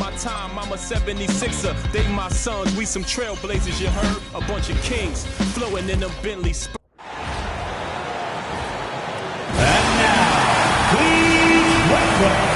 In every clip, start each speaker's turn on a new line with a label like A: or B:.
A: my time, I'm a 76er. They my sons, we some trailblazers, you heard? A bunch of kings flowing in them Bentley.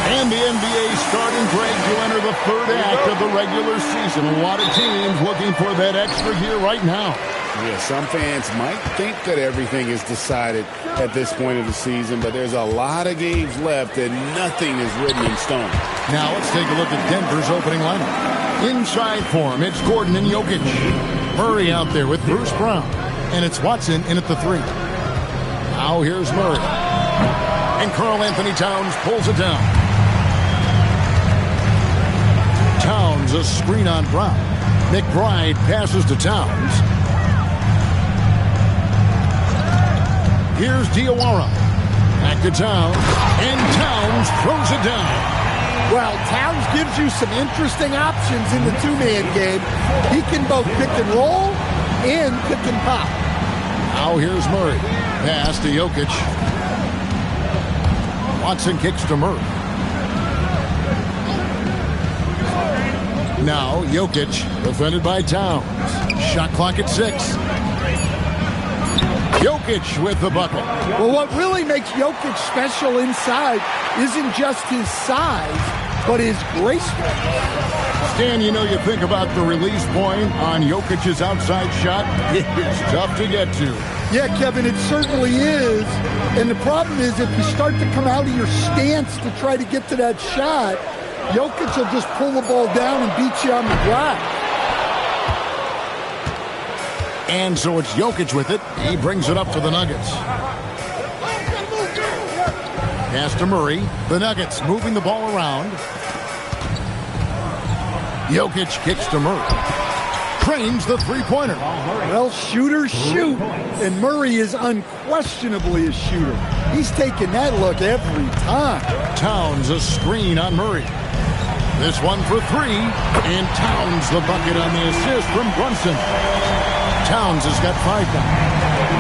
B: And the NBA starting, Greg, to enter the third act of the regular season. A lot of teams looking for that extra gear right now.
C: Yeah, some fans might think that everything is decided at this point of the season, but there's a lot of games left and nothing is written in stone.
B: Now let's take a look at Denver's opening lineup. Inside form, it's Gordon and Jokic. Murray out there with Bruce Brown. And it's Watson in at the 3. Now here's Murray. And Karl Anthony Towns pulls it down. Towns, a screen on Brown. McBride passes to Towns. Here's Diawara. Back to Towns. And Towns throws it down.
D: Well, Towns gives you some interesting options in the two-man game. He can both pick and roll and pick and pop.
B: Now here's Murray. Pass to Jokic. Watson kicks to Murray. Now Jokic, defended by Towns. Shot clock at 6. Jokic with the bucket.
D: Well, what really makes Jokic special inside isn't just his size, but his gracefulness.
B: Stan, you know, you think about the release point on Jokic's outside shot. It's tough to get to.
D: Yeah, Kevin, it certainly is. And the problem is if you start to come out of your stance to try to get to that shot, Jokic will just pull the ball down and beat you on the drive.
B: And so it's Jokic with it. He brings it up for the Nuggets. Pass to Murray. The Nuggets moving the ball around. Jokic kicks to Murray. Trains the three-pointer.
D: Well, shooters shoot, and Murray is unquestionably a shooter. He's taking that look every time.
B: Towns, a screen on Murray. This one for 3, and Towns the bucket on the assist from Brunson. Towns has got 5 now.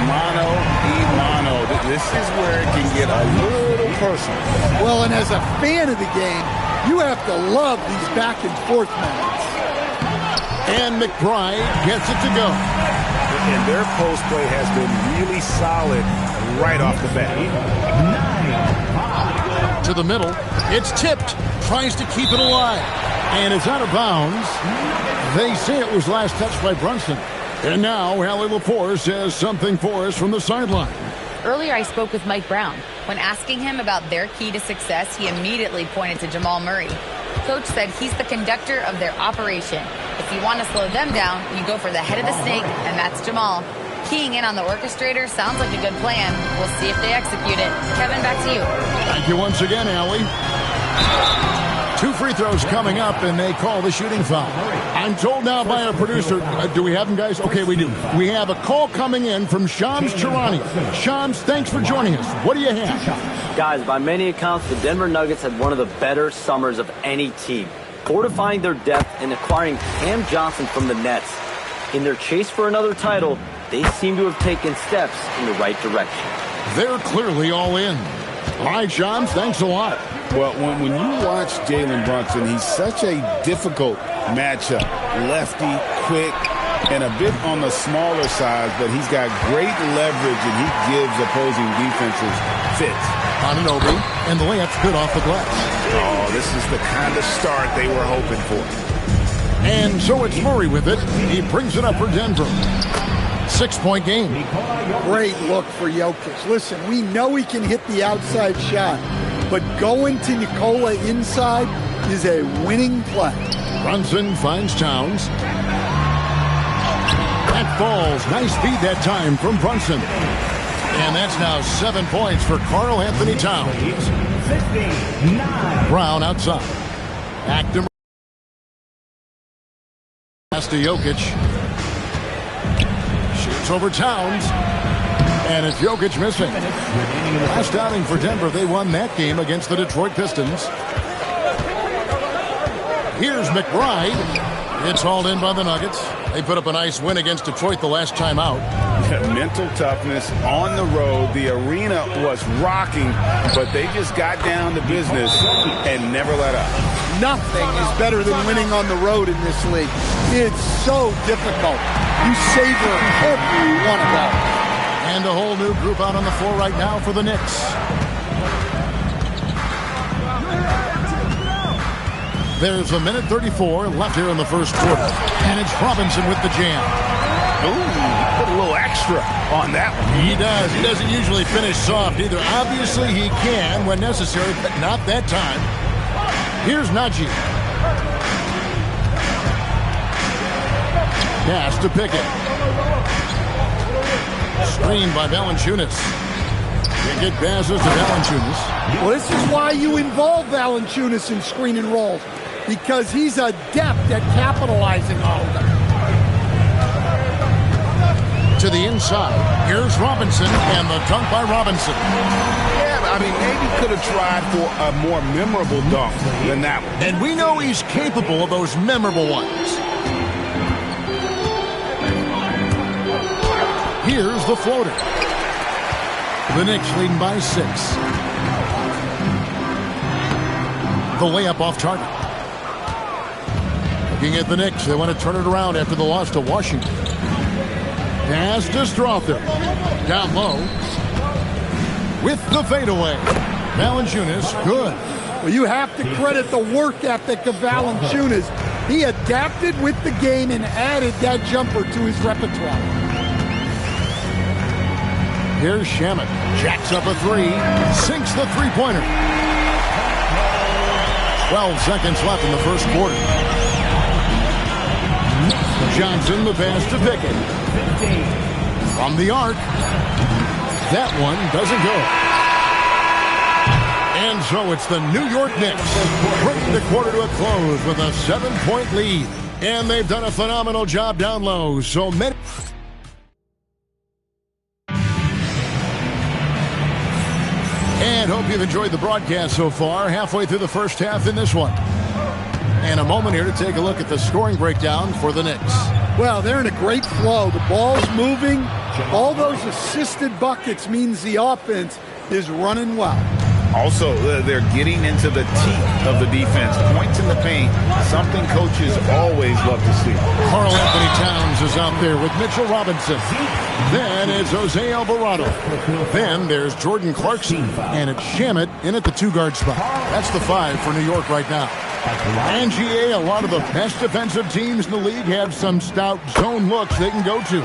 C: Mano y mano. This is where it can get a little personal.
D: Well, and as a fan of the game, you have to love these back-and-forth moments.
B: And McBride gets it to go.
C: And their post play has been really solid right off the bat.
B: To the middle. It's tipped. Tries to keep it alive. And it's out of bounds. They say it was last touched by Brunson. And now Allie LaForce says something for us from the sideline.
E: Earlier I spoke with Mike Brown. When asking him about their key to success, he immediately pointed to Jamal Murray. Coach said he's the conductor of their operation. If you want to slow them down, you go for the head of the snake, and that's Jamal. Keying in on the orchestrator sounds like a good plan. We'll see if they execute it. Kevin, back to you.
B: Thank you once again, Allie. 2 free throws coming up, and they call the shooting foul. I'm told now by our producer, do we have them, guys? Okay, we do. We have a call coming in from Shams Charania. Shams, thanks for joining us. What do you have?
F: Guys, by many accounts, the Denver Nuggets had one of the better summers of any team, fortifying their depth and acquiring Cam Johnson from the Nets. In their chase for another title, they seem to have taken steps in the right direction.
B: They're clearly all in. All right, Shams, thanks a lot.
C: Well, when you watch Jalen Brunson, he's such a difficult matchup. Lefty, quick, and a bit on the smaller side, but he's got great leverage, and he gives opposing defenses fits.
B: Anunoby, and the layup's good off the glass.
C: Oh, this is the kind of start they were hoping for.
B: And so it's Murray with it. He brings it up for Denver. 6-point game.
D: Great look for Jokic. Listen, we know he can hit the outside shot, but going to Nikola inside is a winning play.
B: Brunson finds Towns. That falls. Nice feed that time from Brunson. And that's now 7 points for Karl Anthony Towns.
G: 59.
B: Brown outside. Back to pass to Jokic. Shoots over Towns. And it's Jokic missing. Last outing for Denver, they won that game against the Detroit Pistons. Here's McBride. It's hauled in by the Nuggets. They put up a nice win against Detroit the last time out.
C: Mental toughness on the road. The arena was rocking, but they just got down to business and never let up.
D: Nothing is better than winning on the road in this league. It's so difficult. You savor every one of them.
B: And a whole new group out on the floor right now for the Knicks. There's a minute 34 left here in the first quarter. And it's Robinson with the jam.
C: Ooh, put a little extra on that one.
B: He does. He doesn't usually finish soft either. Obviously, he can when necessary, but not that time. Here's Najee. Pass to Pickett. Screen by Valanciunas. Pickett passes to Valanciunas.
D: Well, this is why you involve Valanciunas in screen and rolls, because he's adept at capitalizing on them.
B: To the inside. Here's Robinson, and the dunk by Robinson.
C: Yeah, I mean, maybe could have tried for a more memorable dunk than that one.
B: And we know he's capable of those memorable ones. Here's the floater. The Knicks leading by 6. The layup off target. Looking at the Knicks, they want to turn it around after the loss to Washington. Pass to Strother. Down low. With the fadeaway. Valanciunas, good.
D: Well, you have to credit the work ethic of Valanciunas. He adapted with the game and added that jumper to his repertoire.
B: Here's Shamet. Jacks up a 3. Sinks the three-pointer. 12 seconds left in the first quarter. Johnson, the pass to Pickett. From the arc. That one doesn't go. And so it's the New York Knicks bringing the quarter to a close with a 7-point lead. And they've done a phenomenal job down low. So many... And hope you've enjoyed the broadcast so far. Halfway through the first half in this one. And a moment here to take a look at the scoring breakdown for the Knicks.
D: Well, they're in a great flow. The ball's moving. All those assisted buckets means the offense is running well.
C: Also, they're getting into the teeth of the defense. Points in the paint, something coaches always love to see.
B: Karl Anthony Towns is out there with Mitchell Robinson. Then it's Jose Alvarado. Then there's Jordan Clarkson. And it's Shamet in at the 2-guard spot. That's the 5 for New York right now. And GA, a lot of the best defensive teams in the league have some stout zone looks they can go to.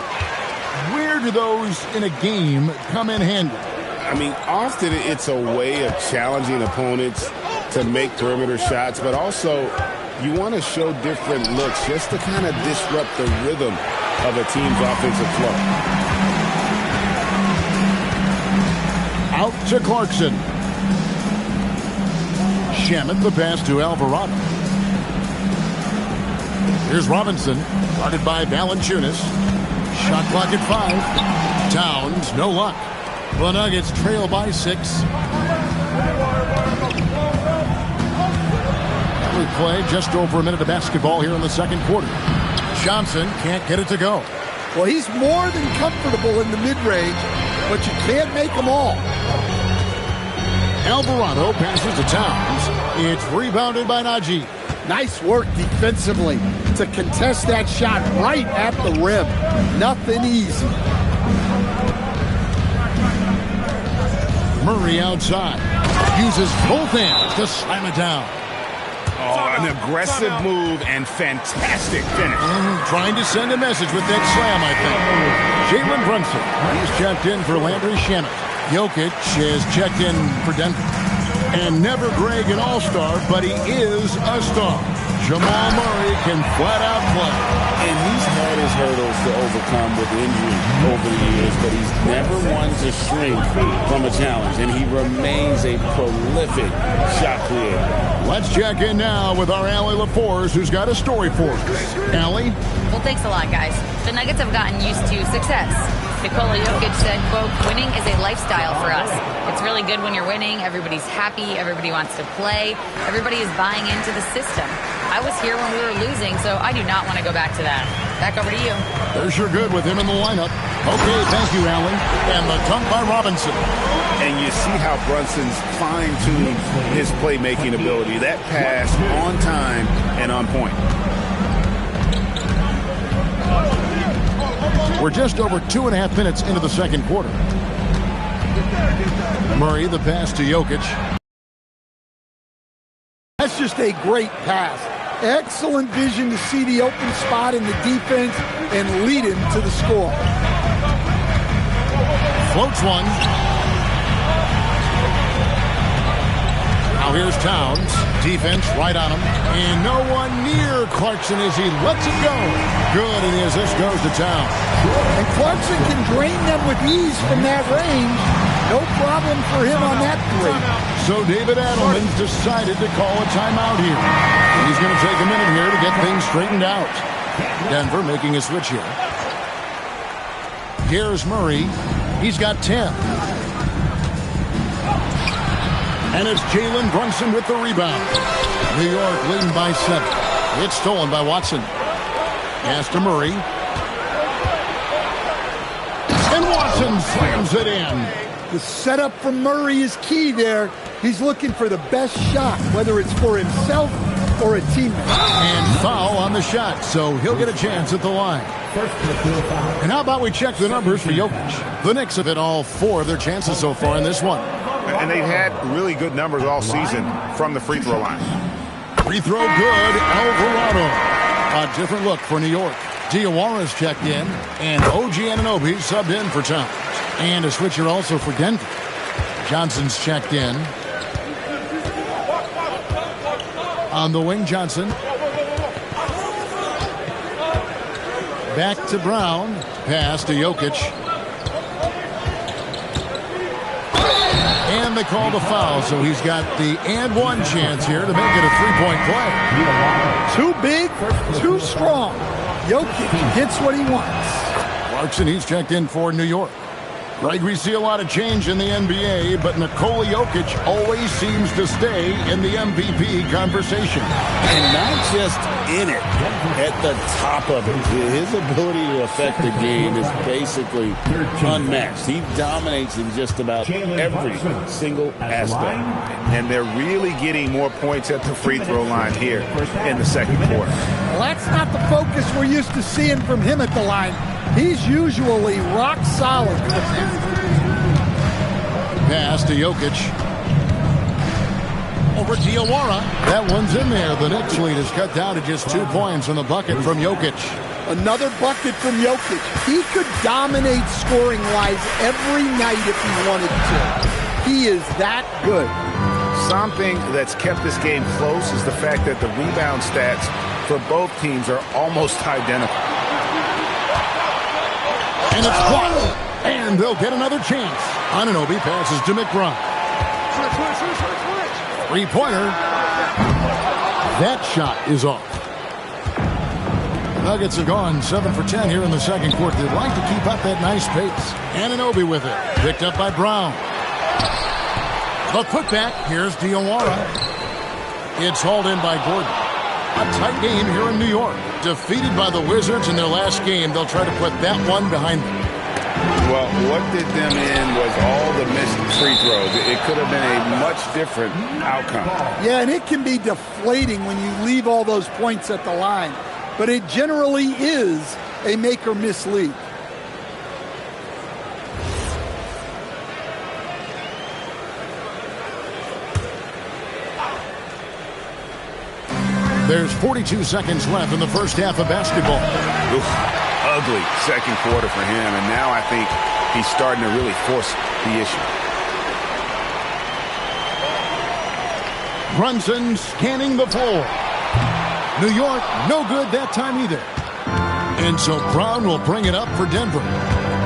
B: Where do those in a game come in handy?
C: I mean, often it's a way of challenging opponents to make perimeter shots, but also you want to show different looks just to kind of disrupt the rhythm of a team's offensive flow.
B: Out to Clarkson. Shamet, the pass to Alvarado. Here's Robinson, guarded by Valanciunas. Shot clock at 5. Towns, no luck. The Nuggets trail by 6. We play just over a minute of basketball here in the second quarter. Johnson can't get it to go.
D: Well, he's more than comfortable in the mid-range, but you can't make them all.
B: Alvarado passes to Towns. It's rebounded by Najee.
D: Nice work defensively to contest that shot right at the rim. Nothing easy.
B: Murray outside. Uses both hands to slam it down.
C: Oh, an aggressive move and fantastic finish.
B: Trying to send a message with that slam, I think. Jalen Brunson. He's checked in for Landry Shamet. Jokic has checked in for Denver. And never Greg an all-star, but he is a star. Jamal Murray can flat out play.
C: And he's had his hurdles to overcome with injury over the years, but he's never one to shrink from a challenge, and he remains a prolific shot creator.
B: Let's check in now with our Allie LaForce, who's got a story for us. Allie?
E: Well, thanks a lot, guys. The Nuggets have gotten used to success. Nikola Jokic said, quote, winning is a lifestyle for us. It's really good when you're winning. Everybody's happy. Everybody wants to play. Everybody is buying into the system. I was here when we were losing, so I do not want to go back to that. Back over to you.
B: They're sure good with him in the lineup. Okay, thank you, Allen. And the dunk by Robinson.
C: And you see how Brunson's fine-tuning his playmaking ability. That pass on time and on point.
B: We're just over 2.5 minutes into the second quarter. Murray, the pass to Jokic.
D: That's just a great pass. Excellent vision to see the open spot in the defense and lead him to the score.
B: Floats one. Now here's Towns. Defense right on him. And no one near Clarkson as he lets it go. Good, and as this goes to Towns.
D: And Clarkson can drain them with ease from that range. No problem for him on that three.
B: So David Adelman's decided to call a timeout here. He's going to take a minute here to get things straightened out. Denver making a switch here. Here's Murray. He's got 10. And it's Jalen Brunson with the rebound. New York leading by 7. It's stolen by Watson. Pass to Murray. And Watson slams it in.
D: The setup from Murray is key there. He's looking for the best shot, whether it's for himself or a teammate.
B: And foul on the shot, so he'll get a chance at the line. And how about we check the numbers for Jokic? The Knicks have hit all 4 of their chances so far in this one.
C: And they've had really good numbers all season from the free throw line.
B: Free throw good, Alvarado. A different look for New York. Diawara's checked in, and OG Anunoby subbed in for Towns. And a switcher also for Denver. Johnson's checked in. On the wing, Johnson. Back to Brown. Pass to Jokic. And they call the foul, so he's got the and one chance here to make it a three-point play.
D: Too big, too strong. Jokic gets what he wants.
B: Clarkson, he's checked in for New York. Greg, we see a lot of change in the NBA, but Nikola Jokic always seems to stay in the MVP conversation.
C: And not just in it, at the top of it. His ability to affect the game is basically unmatched. He dominates in just about every single aspect. And they're really getting more points at the free throw line here in the second quarter.
D: Well, that's not the focus we're used to seeing from him at the line. He's usually rock solid.
B: Pass to Jokic. Over Diawara. That one's in there. The Knicks lead is cut down to just 2 points on the bucket from Jokic.
D: Another bucket from Jokic. He could dominate scoring-wise every night if he wanted to. He is that good.
C: Something that's kept this game close is the fact that the rebound stats for both teams are almost identical.
B: And it's blocked. And they'll get another chance. Anunoby passes to McBride. Three-pointer. That shot is off. Nuggets have gone 7 for 10 here in the second quarter. They'd like to keep up that nice pace. Anunoby with it. Picked up by Brown. The putback. Here's Diawara. It's hauled in by Gordon. A tight game here in New York. Defeated by the Wizards in their last game, they'll try to put that one behind them.
C: Well, what did them in was all the missed free throws. It could have been a much different outcome.
D: Yeah, and it can be deflating when you leave all those points at the line. But it generally is a make-or-miss lead.
B: There's 42 seconds left in the first half of basketball.
C: Oof, ugly second quarter for him, and now I think he's starting to really force the issue.
B: Brunson scanning the floor. New York, no good that time either. And so Brown will bring it up for Denver.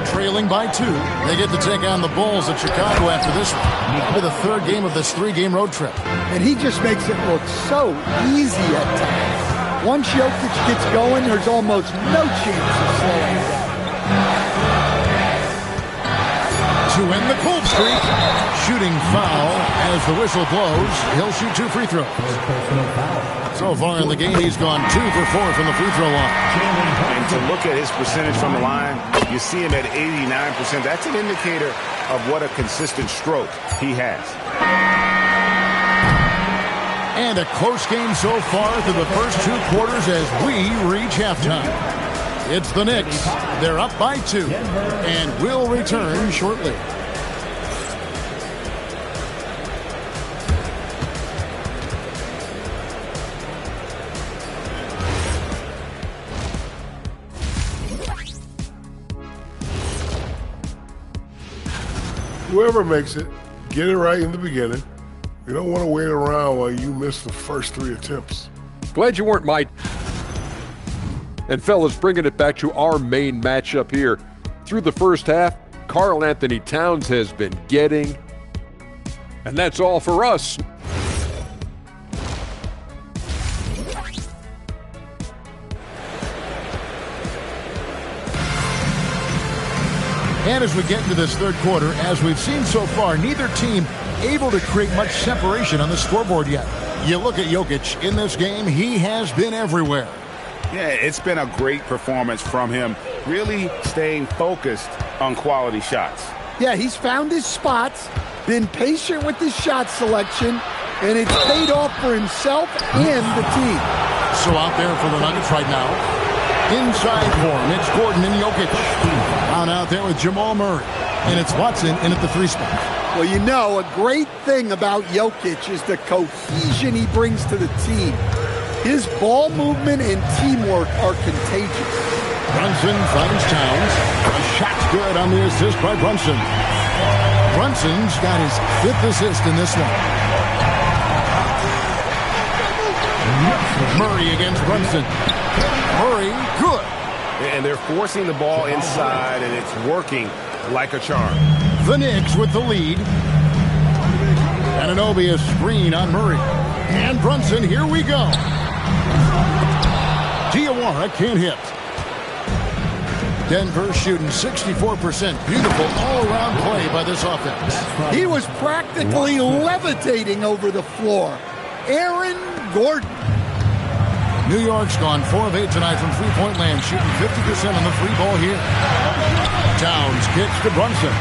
B: Trailing by 2. They get to take on the Bulls at Chicago after this one. Probably the third game of this 3-game road trip.
D: And he just makes it look so easy at times. Once Jokic gets going, there's almost no chance of slowing down.
B: to end the cold streak. Shooting foul as the whistle blows. He'll shoot 2 free throws. So far in the game, he's gone 2 for 4 from the free throw line.
C: And to look at his percentage from the line, you see him at 89%. That's an indicator of what a consistent stroke he has.
B: And a close game so far through the first 2 quarters as we reach halftime. It's the Knicks. They're up by 2 and will return shortly.
G: Whoever makes it, get it right in the beginning. You don't want to wait around while you miss the first 3 attempts.
H: Glad you weren't my... And fellas, bringing it back to our main matchup here. Through the first half, Karl Anthony Towns has been getting. And that's all for us.
B: And as we get into this third quarter, as we've seen so far, neither team able to create much separation on the scoreboard yet. You look at Jokic in this game, he has been everywhere.
C: Yeah, it's been a great performance from him, really staying focused on quality shots.
D: Yeah, he's found his spots, been patient with his shot selection, and it's paid off for himself and the team.
B: So out there for the Nuggets right now, inside form, it's Gordon and Jokic. Out there with Jamal Murray, and it's Watson in at the 3 spot.
D: Well, you know, a great thing about Jokic is the cohesion he brings to the team. His ball movement and teamwork are contagious.
B: Brunson finds Towns. A shot's good on the assist by Brunson. Brunson's got his 5th assist in this one. Murray against Brunson. Murray, good.
C: And they're forcing the ball inside, and it's working like a charm.
B: The Knicks with the lead. Anunoby a screen on Murray. And Brunson, here we go. Diawara can't hit. Denver shooting 64%. Beautiful all-around play by this offense.
D: He was practically levitating over the floor. Aaron Gordon.
B: New York's gone 4 of 8 tonight from three-point land, shooting 50% on the free ball here. Towns kicks to Brunson.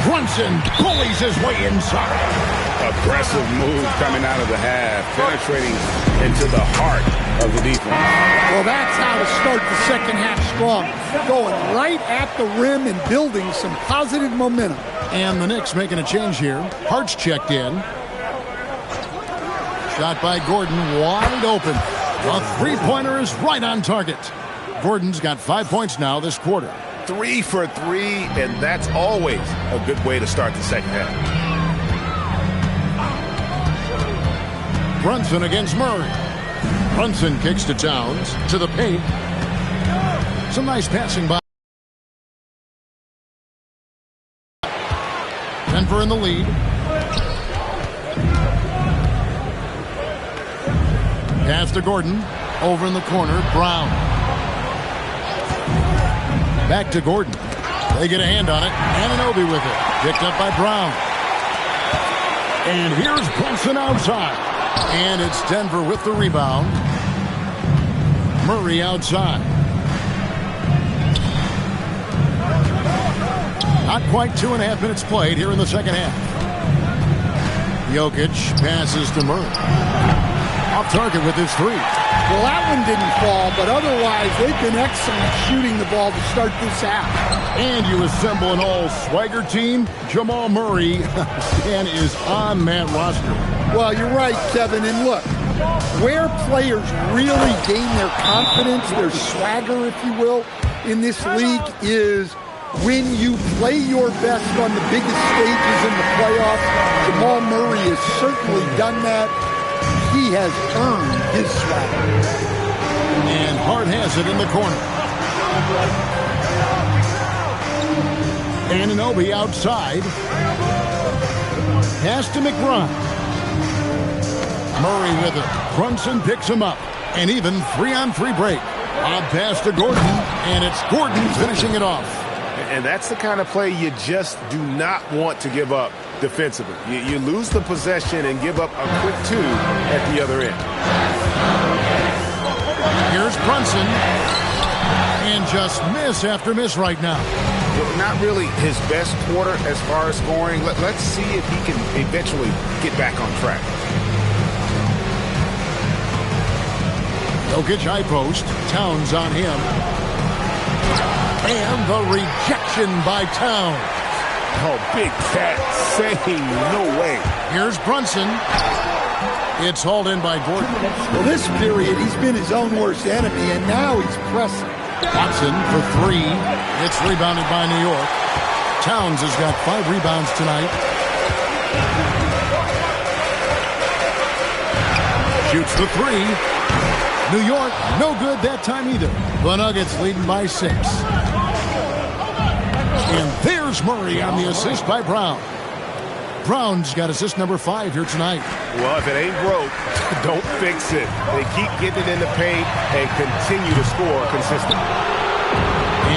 B: Brunson bullies his way inside.
C: Aggressive move coming out of the half, penetrating into the heart of the defense.
D: Well, that's how to start the second half strong. Going right at the rim and building some positive momentum.
B: And the Knicks making a change here. Hart's checked in. Shot by Gordon, wide open. A three-pointer is right on target. Gordon's got 5 points now this quarter.
C: 3 for 3, and that's always a good way to start the second half.
B: Brunson against Murray. Brunson kicks to Towns, to the paint. Some nice passing by. Denver in the lead. Pass to Gordon. Over in the corner, Brown. Back to Gordon. They get a hand on it. Anunoby with it. Picked up by Brown. And here's Brunson outside. And it's Denver with the rebound. Murray outside. Not quite 2.5 minutes played here in the second half. Jokic passes to Murray. Off target with his 3.
D: Well, that one didn't fall, but otherwise they've been excellent shooting the ball to start this half.
B: And you assemble an all-swagger team. Jamal Murray is on that roster.
D: Well, you're right, Kevin. And look, where players really gain their confidence, their swagger, if you will, in this league is when you play your best on the biggest stages in the playoffs. Jamal Murray has certainly done that. He has earned his swagger.
B: And Hart has it in the corner. Anunoby outside. Pass to McBride. Murray with it. Brunson picks him up. And even 3-on-3 break. Lob pass to Gordon. And it's Gordon finishing it off.
C: And that's the kind of play you just do not want to give up defensively. You lose the possession and give up a quick 2 at the other end.
B: Here's Brunson. And just miss after miss right now.
C: Not really his best quarter as far as scoring. Let's see if he can eventually get back on track.
B: Jokic high post. Towns on him. And the rejection by Towns.
C: Oh, Big Cat saying no way.
B: Here's Brunson. It's hauled in by Gordon.
D: Well, this period, he's been his own worst enemy, and now he's pressing.
B: Watson for 3. It's rebounded by New York. Towns has got 5 rebounds tonight. Shoots the 3. New York, no good that time either. The Nuggets leading by 6. And there's Murray on the assist by Brown. Brown's got assist number 5 here tonight.
C: Well, if it ain't broke, don't fix it. They keep getting it in the paint and continue to score consistently.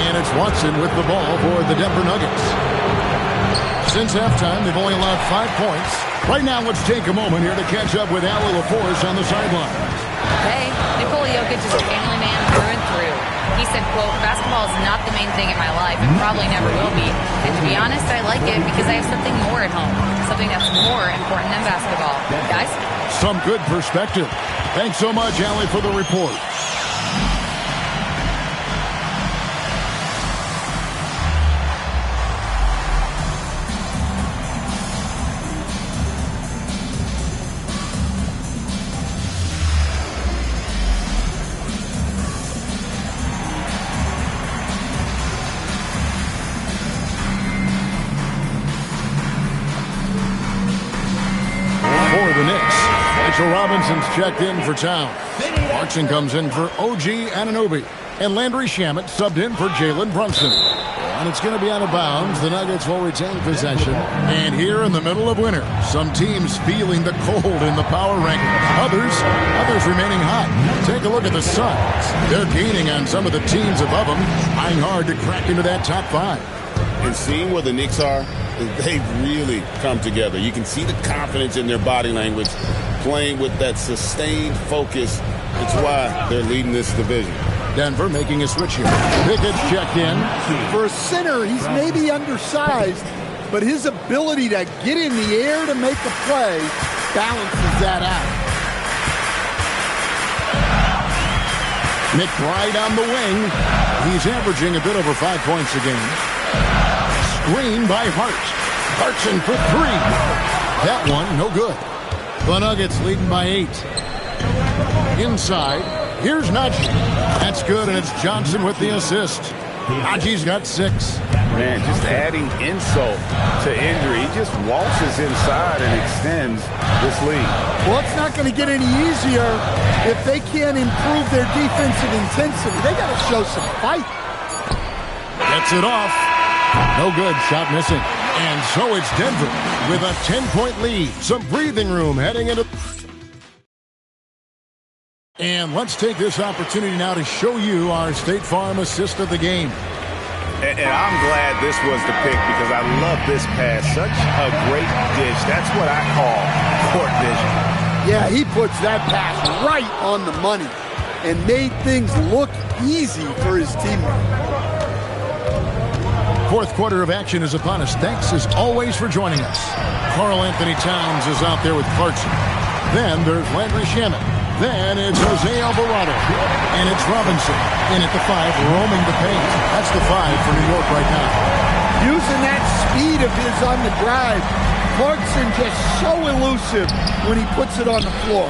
B: And it's Watson with the ball for the Denver Nuggets. Since halftime, they've only allowed 5 points. Right now, let's take a moment here to catch up with Allie LaForce on the sideline.
E: Hey, Nikola Jokic is a family man through and through. He said, quote, basketball is not the main thing in my life and probably never will be. And to be honest, I like it because I have something more at home. Something that's more important than basketball. Guys?
B: Some good perspective. Thanks so much, Allie, for the report. Robinson's checked in for Town. Clarkson comes in for OG Anunoby. And Landry Shamet subbed in for Jalen Brunson. And it's going to be out of bounds. The Nuggets will retain possession. And here in the middle of winter, some teams feeling the cold in the power rankings. Others remaining hot. Take a look at the Suns. They're gaining on some of the teams above them, trying hard to crack into that top 5.
C: And seeing where the Knicks are, they've really come together. You can see the confidence in their body language, playing with that sustained focus. It's why they're leading this division.
B: Denver making a switch here. Pickett's checked in.
D: For a center, he's maybe undersized, but his ability to get in the air to make a play balances that out.
B: McBride on the wing. He's averaging a bit over 5 points a game. Screen by Hart. Clarkson for 3. That one, no good. The Nuggets leading by 8. Inside, here's Najee. That's good, and it's Johnson with the assist. Najee's got 6.
C: Man, just adding insult to injury. He just waltzes inside and extends this lead.
D: Well, it's not going to get any easier if they can't improve their defensive intensity. They got to show some fight.
B: Gets it off. No good. Shot missing. And so it's Denver with a 10-point lead. Some breathing room heading into... And let's take this opportunity now to show you our State Farm assist of the game.
C: And I'm glad this was the pick because I love this pass. Such a great dish. That's what I call court vision.
D: Yeah, he puts that pass right on the money and made things look easy for his teammate.
B: Fourth quarter of action is upon us. Thanks as always for joining us. Karl Anthony Towns is out there with Clarkson. Then there's Landry Shamet. Then it's Jose Alvarado. And it's Robinson. In at the 5, roaming the paint. That's the 5 for New York right now.
D: Using that speed of his on the drive. Clarkson just so elusive when he puts it on the floor.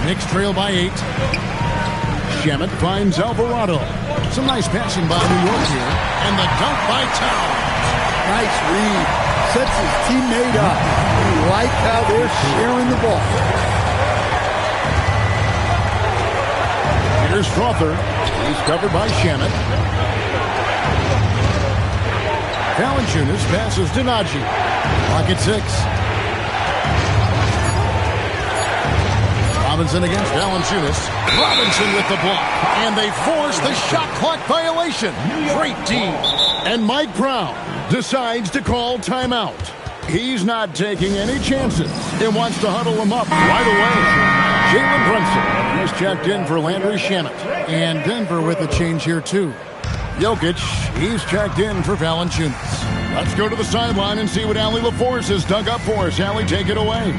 B: Knicks trail by 8. Shamet finds Alvarado. Some nice passing by New York here. And the dunk by Towns.
D: Nice read. Sets his teammate up. You like how they're sharing the ball.
B: Here's Strawther. He's covered by Shamet. Valanciunas passes to Najee. Clock at 6. Robinson against Valanciunas. Robinson with the block. And they force the shot clock violation. Great D. And Mike Brown decides to call timeout. He's not taking any chances and wants to huddle them up right away. Jalen Brunson is checked in for Landry Shamet.
D: And Denver with a change here, too.
B: Jokic, he's checked in for Valanciunas. Let's go to the sideline and see what Allie LaForce has dug up for us. Allie, take it away.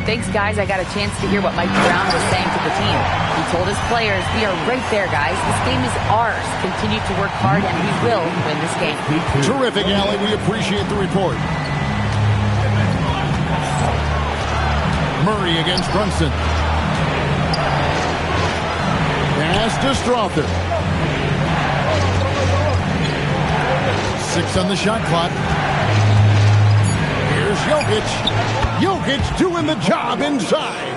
E: Thanks, guys. I got a chance to hear what Mike Brown was saying to the team. He told his players, we are right there, guys. This game is ours. Continue to work hard, and we will win this game.
B: Terrific, Allie. We appreciate the report. Murray against Brunson. Pass to Strother. 6 on the shot clock. Here's Jokic. Jokic doing the job inside.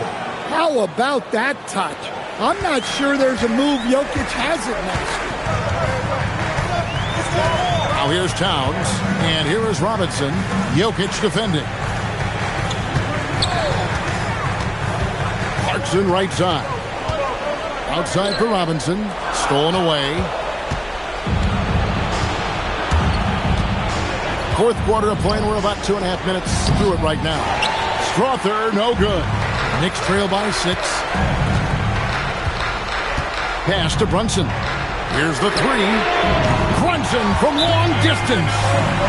D: How about that touch? I'm not sure there's a move Jokic hasn't mastered.
B: Now here's Towns, and here is Robinson. Jokic defending. Clarkson right side. Outside for Robinson. Stolen away. Fourth quarter of play, and we're about 2.5 minutes through it right now. Strother, no good.
D: Knicks trail by 6.
B: Pass to Brunson. Here's the 3. Brunson from long distance.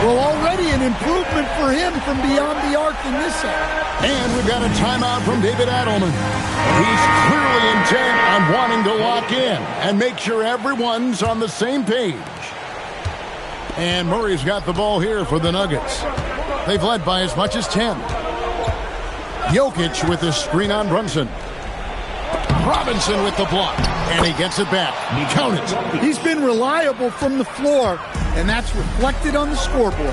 D: Well, already an improvement for him from beyond the arc in this half.
B: And we've got a timeout from David Adelman. He's clearly intent on wanting to lock in and make sure everyone's on the same page. And Murray's got the ball here for the Nuggets. They've led by as much as 10. Jokic with the screen on Brunson. Robinson with the block. And he gets it back. Count it.
D: He's been reliable from the floor, and that's reflected on the scoreboard.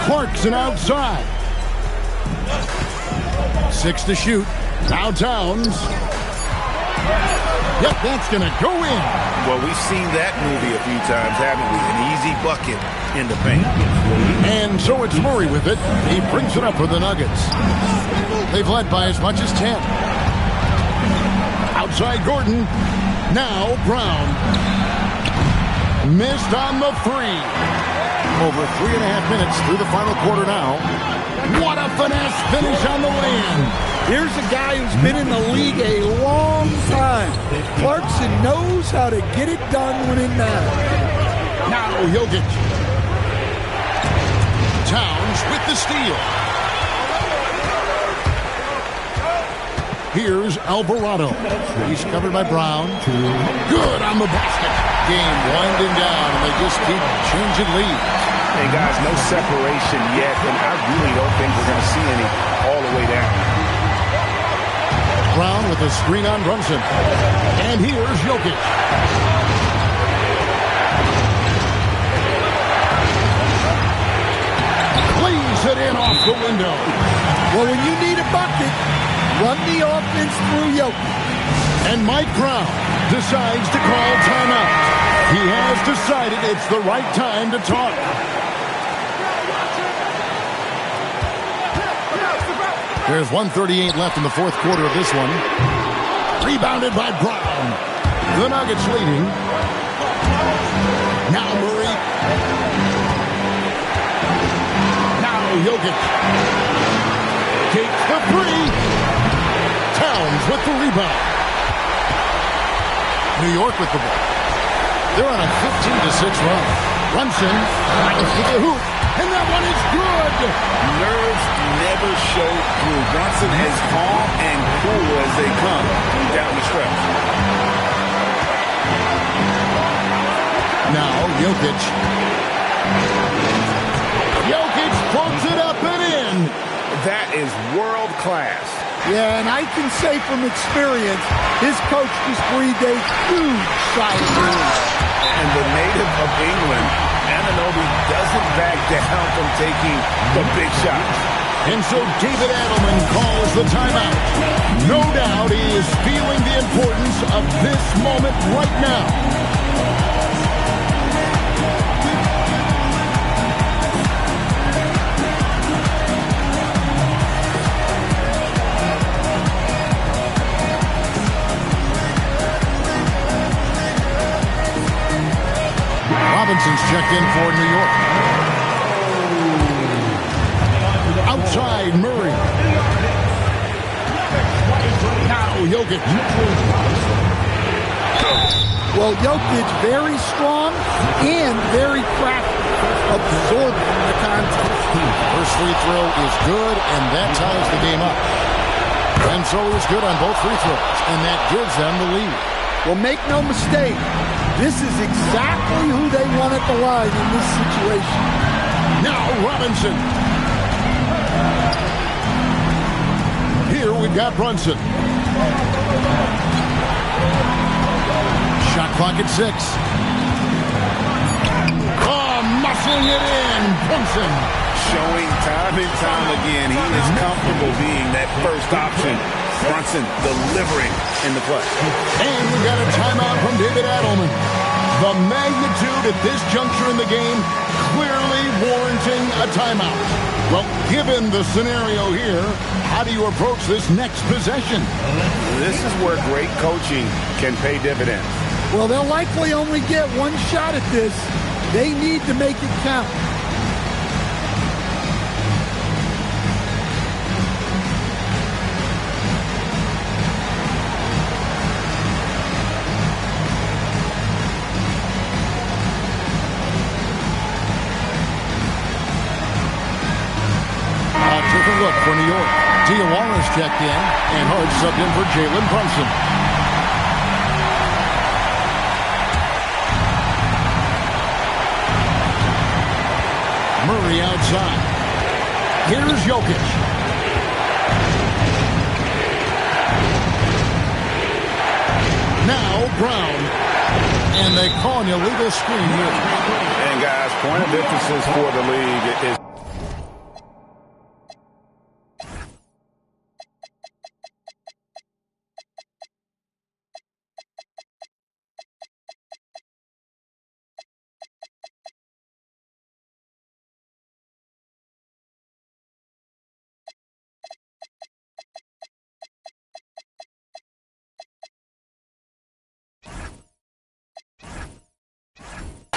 B: Clarkson outside. 6 to shoot. Now Towns. Yep, that's going to go in.
C: Well, we've seen that movie a few times, haven't we? An easy bucket in the paint.
B: And so it's Murray with it. He brings it up for the Nuggets. They've led by as much as 10. Outside Gordon. Now Brown. Missed on the 3. Over 3.5 minutes through the final quarter now. What a finesse finish on the land.
D: Here's a guy who's been in the league a long time. Clarkson knows how to get it done when it matters.
B: Now Jokic. Towns with the steal. Here's Alvarado. He's covered by Brown. Good on the basket. Game winding down, and they just keep changing leads.
C: Hey, guys, no separation yet, and I really don't think we're going to see any all the way down.
B: Brown with a screen on Brunson. And here's Jokic. Plays it in off the window.
D: Well, when you need a bucket, run the offense through Jokic.
B: And Mike Brown decides to call timeout. He has decided it's the right time to talk. There's 1:38 left in the fourth quarter of this one. Rebounded by Brown. The Nuggets leading. Now Murray. Now Jokic. Takes the 3. Towns with the rebound. New York with the ball. They're on a 15-6 run. Brunson tries to the hoop. And that one is good.
C: Nerves never show through. Brunson is calm and cool as they come down the stretch.
B: Now Jokic. Jokic pulls it up and in.
C: That is world class.
D: Yeah, and I can say from experience, his coach just breathed a huge sigh of relief.
C: And the native of England, Anunoby, doesn't back down from taking the big shots.
B: And so David Adelman calls the timeout. No doubt he is feeling the importance of this moment right now. Jokic.
D: Well, Jokic very strong and very crafty, absorbing the contest.
B: First free throw is good, and that ties the game up. And so is good on both free throws, and that gives them the lead.
D: Well, make no mistake, this is exactly who they want at the line in this situation.
B: Now Robinson. Here we've got Brunson. Shot clock at 6. Oh, muscling it in. Brunson.
C: Showing time and time again he is comfortable being that first option. Brunson delivering in the play.
B: And we got a timeout from David Adelman. The magnitude at this juncture in the game clearly warranting a timeout. Well, given the scenario here, how do you approach this next possession?
C: This is where great coaching can pay dividends.
D: Well, they'll likely only get one shot at this. They need to make it count.
B: Look for New York. Diawara's checked in, and Hart subbed in for Jalen Brunson. Murray outside. Here's Jokic. Now Brown. And they call an illegal screen here.
C: And guys, point of emphasis for the league is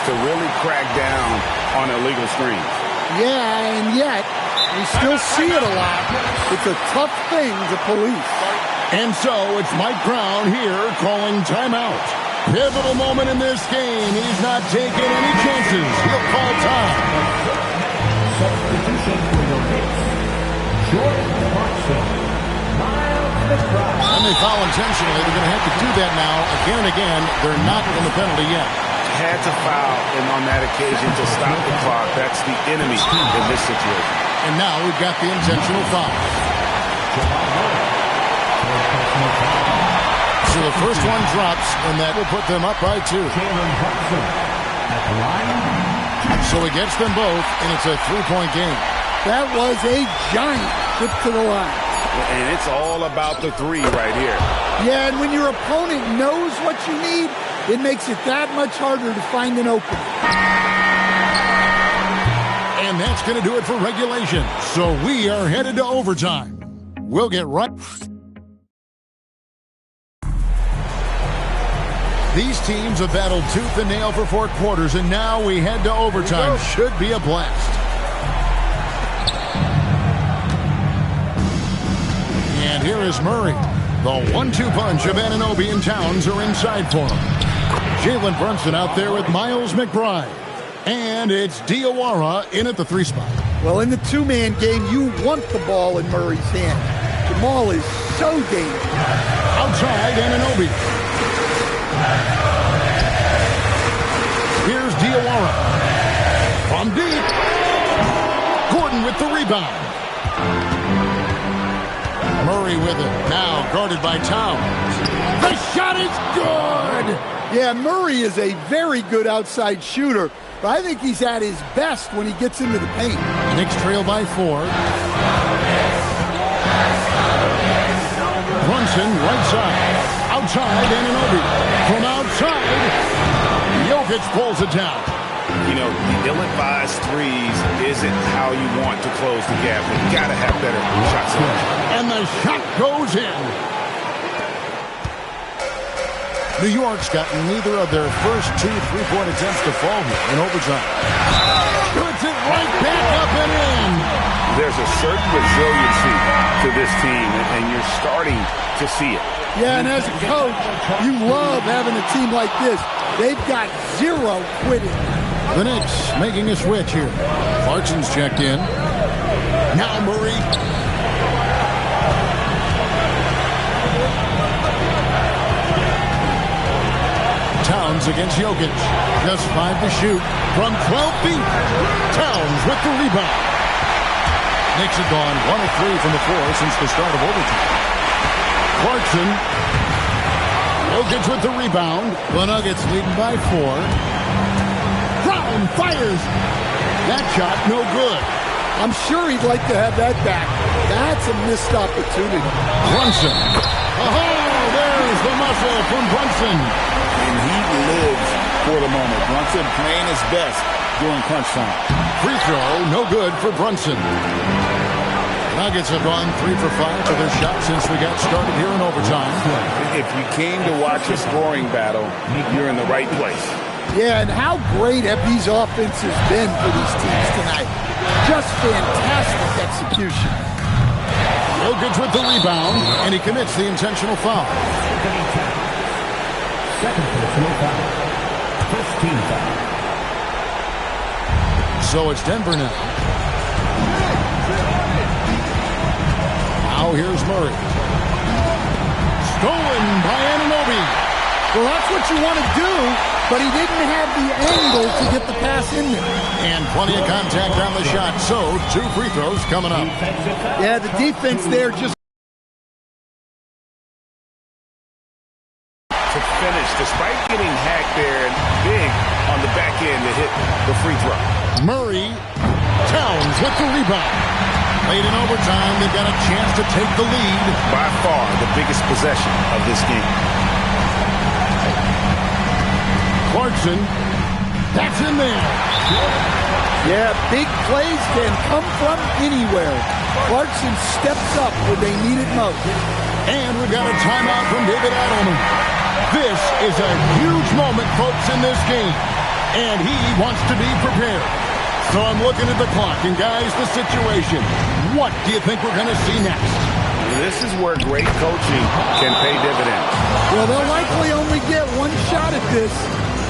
C: to really crack down on illegal screens.
D: Yeah, and yet, we still see it a lot. It's a tough thing to police.
B: And so it's Mike Brown here calling timeout. Pivotal moment in this game. He's not taking any chances. He'll call time.
I: Substitution for your Knicks, Jordan Clarkson, Miles McBride.
B: And they foul intentionally. They're going to have to do that now again and again. They're not in the penalty yet.
C: Had to foul and on that occasion to stop the clock. That's the enemy in this situation.
B: And now we've got the intentional foul. So the first one drops, and that will put them up by 2. So he gets them both, and it's a 3-point game.
D: That was a giant trip to the line.
C: And it's all about the 3 right here.
D: Yeah, and when your opponent knows what you need, it makes it that much harder to find an opening.
B: And that's going to do it for regulation. So we are headed to overtime. We'll get right... These teams have battled tooth and nail for 4 quarters, and now we head to overtime. Should be a blast. And here is Murray. The 1-2 punch of Anunoby and Towns are inside for him. Jalen Brunson out there with Miles McBride. And it's Diawara in at the 3 spot.
D: Well, in the 2-man game, you want the ball in Murray's hand. Jamal is so dangerous.
B: Outside, Anunoby. Here's Diawara. From deep. Gordon with the rebound. Murray with it. Now guarded by Towns. The shot is good.
D: Yeah, Murray is a very good outside shooter, but I think he's at his best when he gets into the paint.
B: Knicks trail by 4. Brunson right side. Outside, Anunoby. From outside, Jokic pulls it down.
C: You know, the ill-advised threes isn't how you want to close the gap. You've got to have better shot selection.
B: And the shot goes in. New York's got neither of their first 2 3-point attempts to fall here in overtime. Puts it right back up and in.
C: There's a certain resiliency to this team, and you're starting to see it.
D: Yeah, and as a coach, you love having a team like this. They've got zero quitting.
B: The Knicks making a switch here. Clarkson's checked in. Now Murray. Towns against Jokic. Just 5 to shoot from 12 feet. Towns with the rebound. Knicks have gone 1 of 3 from the floor since the start of overtime. Clarkson. Jokic with the rebound. The Nuggets leading by 4. Brown fires. That shot no good.
D: I'm sure he'd like to have that back. That's a missed opportunity.
B: Brunson. Oh, there's the muscle from Brunson.
C: And he lives for the moment. Brunson playing his best during crunch time.
B: Free throw, no good for Brunson. Nuggets have gone 3 for 5 for their shot since we got started here in overtime.
C: If you came to watch a scoring battle, you're in the right place.
D: Yeah, and how great have these offenses been for these teams tonight? Just fantastic execution.
B: Jokic with the rebound, and he commits the intentional foul.
I: Second personal foul. First team foul.
B: So it's Denver now. Now here's Murray. Stolen by Anunoby.
D: Well, that's what you want to do, but he didn't have the angle to get the pass in there.
B: And plenty of contact on the shot, so 2 free throws coming up.
D: Yeah, the defense there just
C: to finish, despite getting hacked there and big on the back end to hit the free throw.
B: Murray. Towns with the rebound. Late in overtime, they've got a chance to take the lead.
C: By far the biggest possession of this game.
B: Clarkson. That's in there.
D: Yeah, big plays can come from anywhere. Clarkson steps up when they need it most.
B: And we've got a timeout from David Adelman. This is a huge moment, folks, in this game. And he wants to be prepared. So I'm looking at the clock, and guys, the situation. What do you think we're going to see next?
C: This is where great coaching can pay dividends.
D: Well, they'll likely only get one shot at this.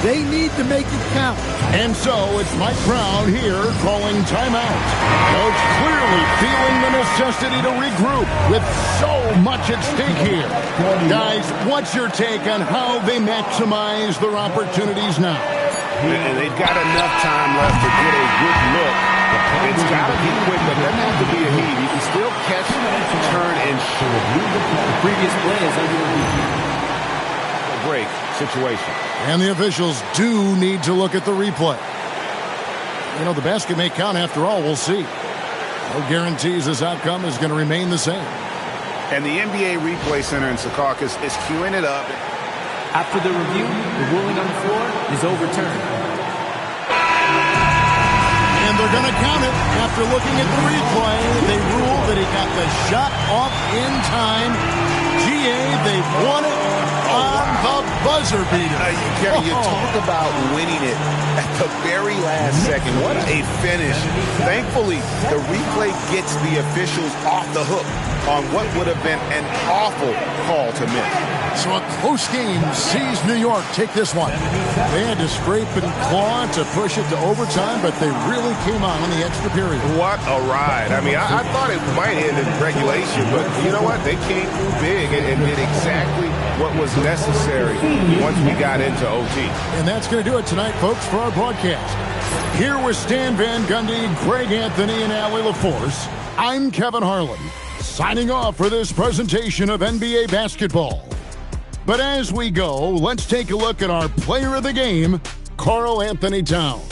D: They need to make it count.
B: And so it's Mike Brown here calling timeout. Coach clearly feeling the necessity to regroup with so much at stake here. Guys, what's your take on how they maximize their opportunities now?
C: And they've got enough time left to get a good look. It's got to be quick, but doesn't have to be a heat. You can still catch, turn, and shoot.
F: The previous play is under
C: a break situation.
B: And the officials do need to look at the replay. You know, the basket may count after all. We'll see. No guarantees this outcome is going to remain the same.
C: And the NBA Replay Center in Secaucus is queuing it up.
F: After the review, the ruling on the floor is overturned.
B: And they're going to count it. After looking at the replay, they ruled that he got the shot off in time. GA, they won it on the buzzer beater.
C: You talk about winning it at the very last second. What a finish. Thankfully, the replay gets the officials off the hook on what would have been an awful call to miss.
B: So a close game sees New York take this one. They had to scrape and claw to push it to overtime, but they really came on in the extra period.
C: What a ride. I mean, I thought it might end in regulation, but you know what? They came through big and did exactly what was necessary once we got into OT.
B: And that's going to do it tonight, folks, for our broadcast. Here with Stan Van Gundy, Greg Anthony, and Allie LaForce, I'm Kevin Harlan, signing off for this presentation of NBA basketball. But as we go, let's take a look at our player of the game, Karl Anthony Towns.